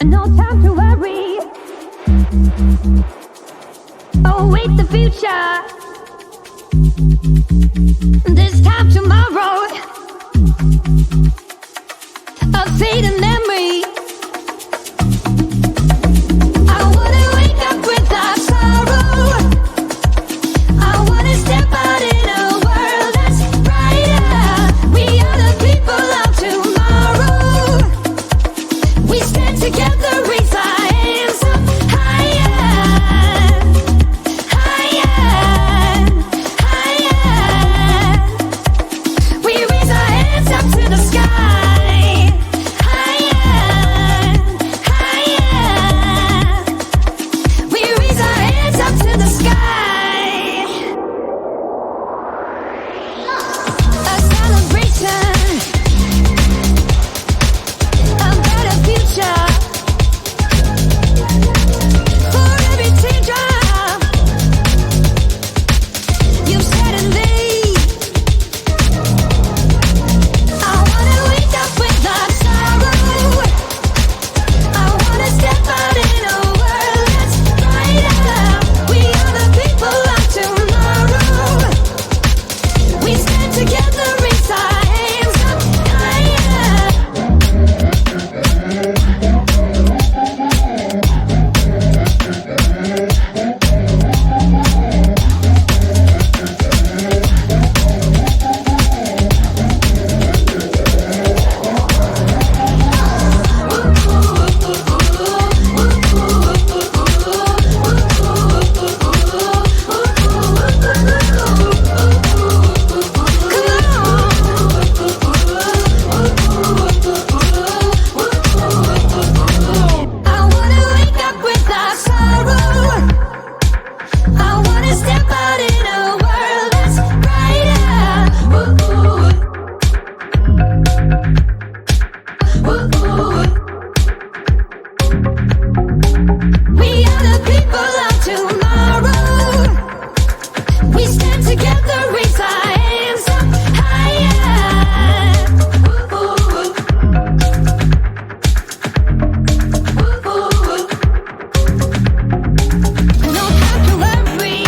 No time to worry. Await the future. This time tomorrow. A fading memory. I wanna wake up without sorrow. I wanna step out in a world that's brighter. We are the people of tomorrow. We stand together, raise our hands up higher, higher, higher. We raise our hands up to the sky, higher, higher. We raise our hands up to the sky. A celebration, a better future. For every teardrop you've shed and laid. I wanna wake up without sorrow. I wanna step out in a world that's brighter. We are the people of tomorrow. We stand together, raise our hands up higher. I wanna wake up without sorrow. I wanna step out in a world that's brighter. We are the people of tomorrow. We stand together, raise our hands up higher. No time to worry.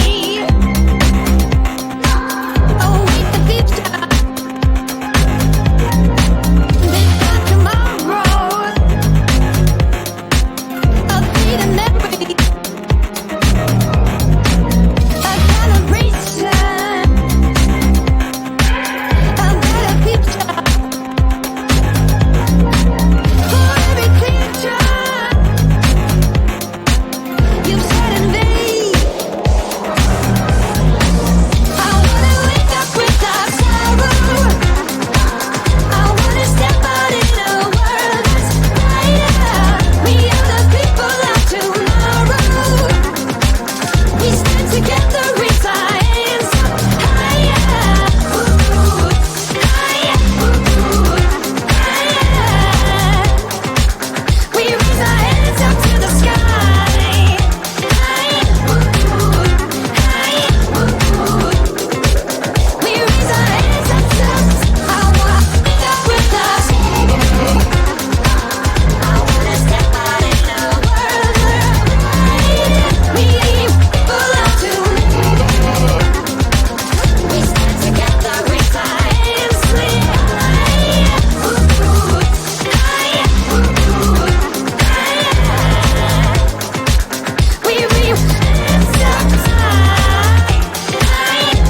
Await the future. This time tomorrow. A fleeting memory. A celebration. A better future. For every teardrop you've shed and laid. I wanna wake up without sorrow. I wanna step out in a world that's brighter. We are the people of tomorrow. We stand together, raise our hands up higher, higher, higher. We raise our hands up to the sky. We raise our hands up to I wanna wake up without sorrow. I wanna step out in a world that's brighter. We people of tomorrow. We stand together, raise our hands higher, higher, higher. We raise our hands up high, higher.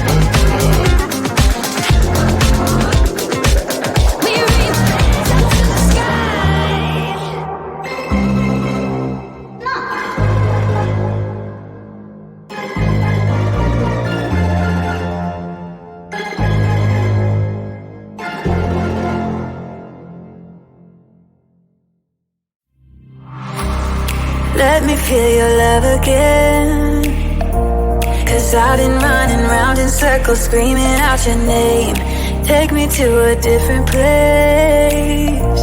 We raise our hands up to the sky. Let me feel your love again. 'Cause I've been running round in circles, screaming out your name. Take me to a different place.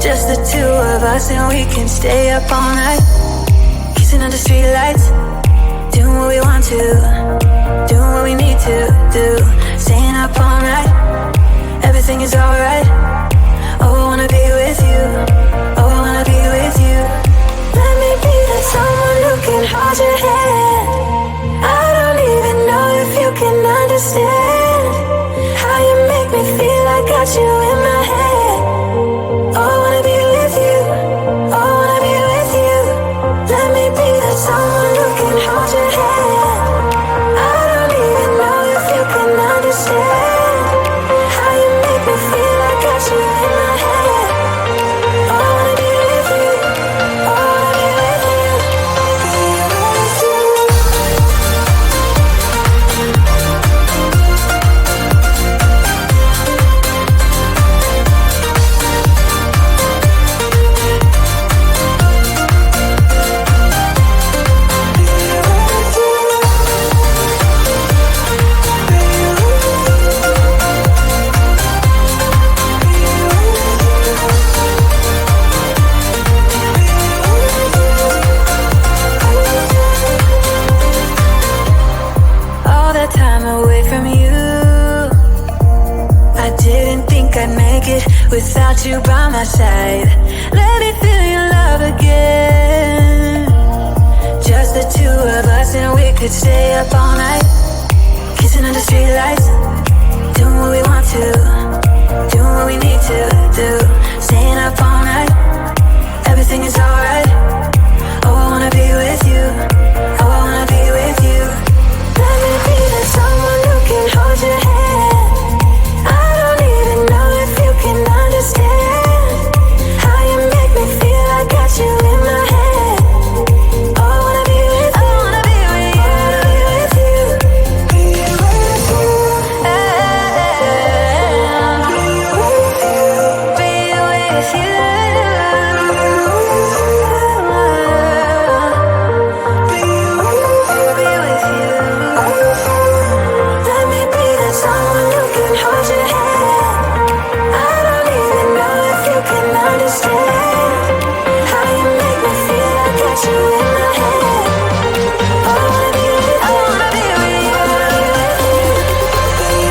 Just the two of us and we can stay up all night. Kissing under streetlights, doing what we want to, doing what we need to do. Staying up all night, everything is alright. Oh, I wanna be with you. Oh, I wanna be with you. understand how you make me feel. I got you in my head. Oh, I wanna be with you. Oh, I wanna be with you. Let me be that someone who can hold your hand. I don't even know if you can understand how you make me feel. I got you in my head. Oh, I wanna be with you. Oh, I wanna be with you. Without you by my side, let me feel your love again. Just the two of us and we could stay up all night, kissing under streetlights, doing what we want to, doing what we need to do, staying up all night, everything is alright. Oh, I wanna be with you. Oh, I wanna be with you. Let me be the someone who can hold your hand. I don't even know if you can understand how you make me feel. I got you in my head. Oh, I wanna be with you. I wanna be with you. I wanna be with you. Be with you. Be with you. Be with you. Let me be that someone who can hold your hand. I don't even know if you can understand how you make me feel. I got you in my head. Oh, I wanna be with you. I wanna be with you. I wanna be with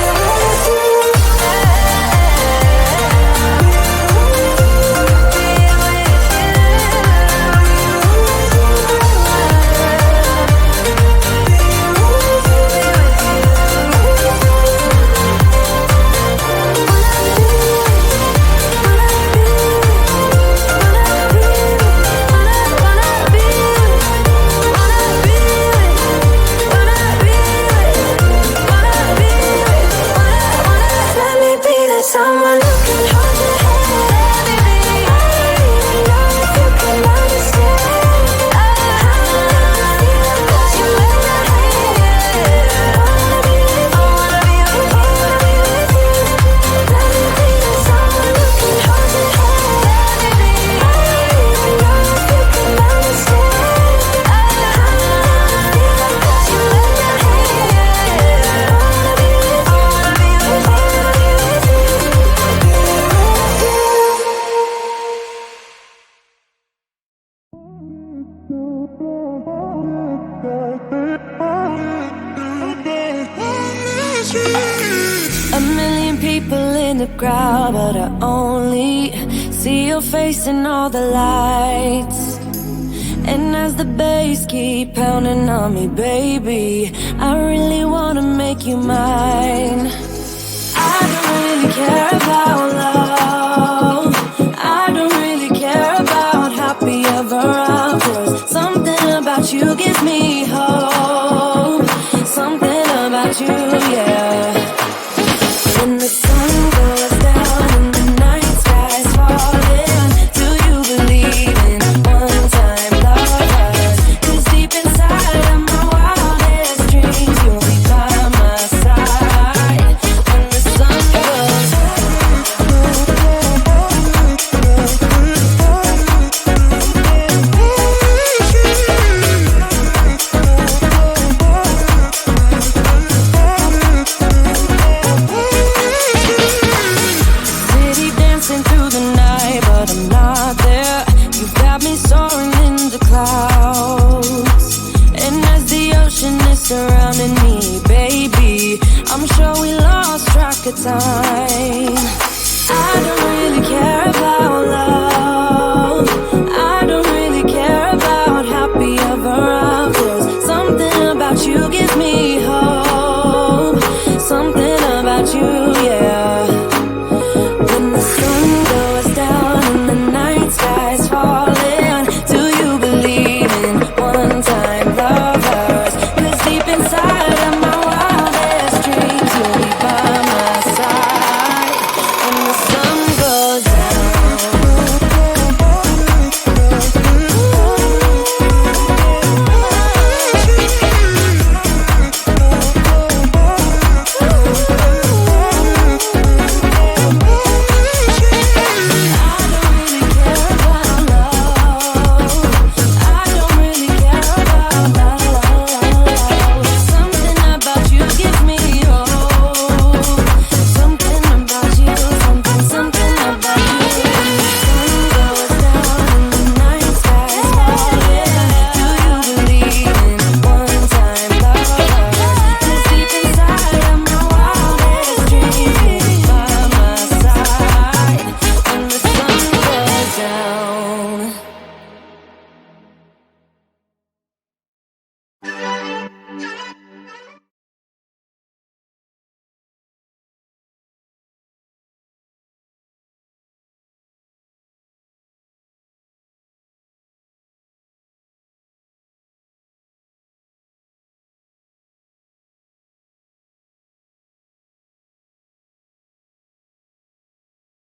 you. Be with you. Let me be that someone who can hold your hand. I don't even know if you can understand how you make me feel. I got you in my head. I wanna be with you. I wanna be with you. I wanna be with you. Let me be that someone who can hold your hand. I don't even know if you can understand how you make me feel. I got you in my head. I wanna be with you. I wanna be with you. I wanna be with you. A million people in the crowd, but I only see your face in all the lights. And as the bass keep pounding on me, baby, I really wanna make you mine. I don't really care about love. I don't really care about happy ever after. Something about you gives me hope. Something about you, yeah. When the sun goes down and the night sky's falling, do you believe in one-time lovers? 'Cause deep inside of my wildest dreams, you'll be by my side. When the sun goes city dancing through the night, but I'm not there. You've got me soaring in the clouds, and as the ocean is surrounding me, baby, I'm sure we lost track of time.